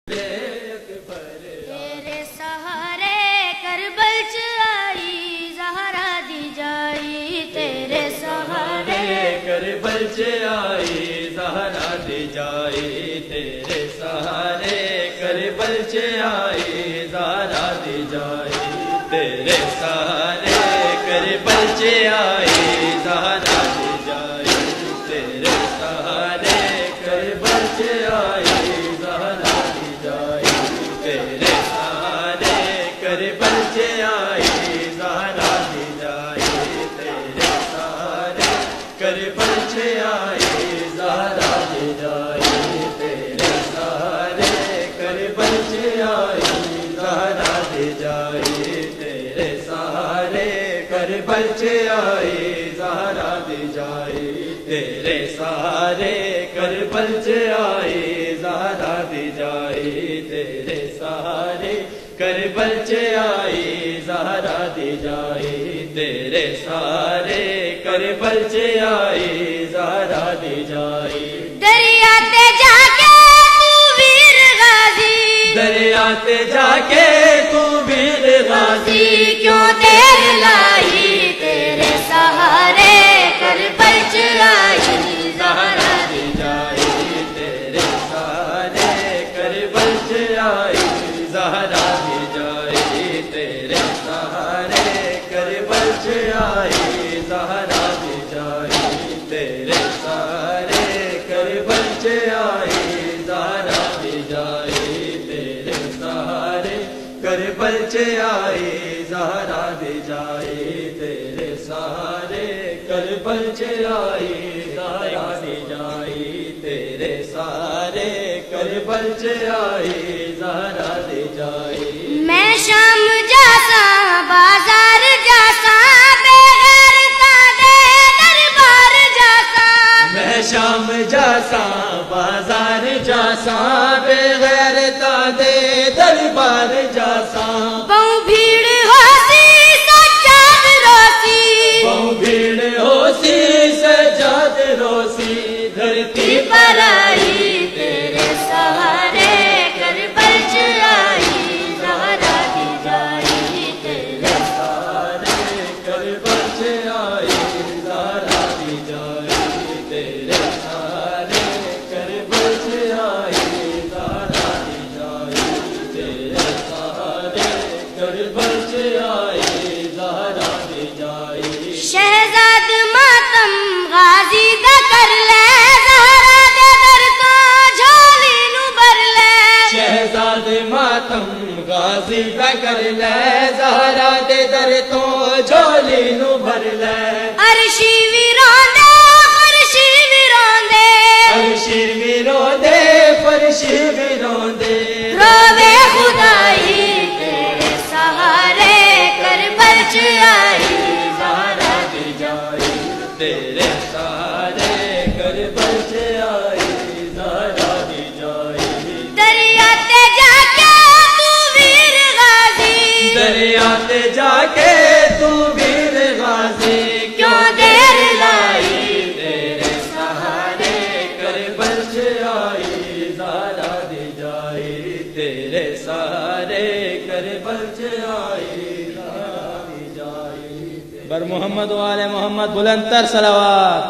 تیرے سہارے کربل چ آئی زہرا دی جائی، تیرے سہارے کربل چ آئی زہرا دی جائی، تیرے سہارے کربل چ آئی زہرا دی جائی، تیرے سہارے کربل چ آئی زہرا دی جائی، تیرے سہارے کربل چ آئی زہرا دی جائی، تیرے سہارے کربل چ آئی زہرا دی جائی، تیرے سہارے کربل چ آئی زہرا دی جائی، تیرے سہارے کربل چ آئی زہرا دی جائی، تیرے سہارے کربل چ آئی زہرا دی جائی، تیرے سہارے کربل چ آئی زہرا دی جائی، تیرے سہارے کربل چ آئی زہرا دی جائی، تیرے سہارے کربل چ آئی زہرا دی جائی، دریا تے جا کے تو ویر غازی، دریا تے جا کے تو ویر غازی، کیوں دیر لائی، تیرے سہارے کربل چ آئی زہرا دی جائی، تیرے سہارے کربل چ آئی زہرا دی جائی، تیرے سہارے کربل چ آئی زہرا دی جائی، تیرے سہارے کربل چ آئی زہرا دی جائی، تیرے سہارے کربل چ آئی زہرا دی جائی، تیرے سہارے کربل چ آئی زہرا دی جائی، تیرے سہارے کربل چ آئی زہرا دی جائی، میں شام جاسا بازار جاسا بے غیرتا دے دربار جاسا، میں شام جاسا بازار جاسا بے غیرتا دے دربار جاسا، بہو بھیڑ ہو سی سجاد روسی، بہو بھیڑ ہو سی سجاد روسی، دھرتی پر آئی تیرے سہارے کربل چ آئی زہرا دی جائی، تیرے سہارے کربل چ آئی زہرا دی جائی، تیرے سہارے کربل چ آئی زہرا دی جائی، تیرے سہارے کربل چ آئی زہرا دی جائی، شہزاد ماتم غازی دا کر لے زہرا دے در تو جھولی نو بھر لے، شہزاد ماتم غازی دا کر لے زہرا دے در تو جھولی نو بھر لے، عرشی ویران دے فرشی ویران دے، عرشی ویروں دے فرشی ویروں دے، روے خدائی تیرے سہارے کربل چ آئی زہرا دی جائی، تیرے سہارے کربل چ آئی زہرا دی جائی، دریا تے جا کے تو ویر غازی، دریا تے جا کے تو ویر غازی، کیوں دیر لائی، تیرے سہارے کربل چ آئی زہرا دی جائی، تیرے سہارے کربل چ آئی زہرا دی جائی، بر محمد و آل محمد بلند تر صلوات۔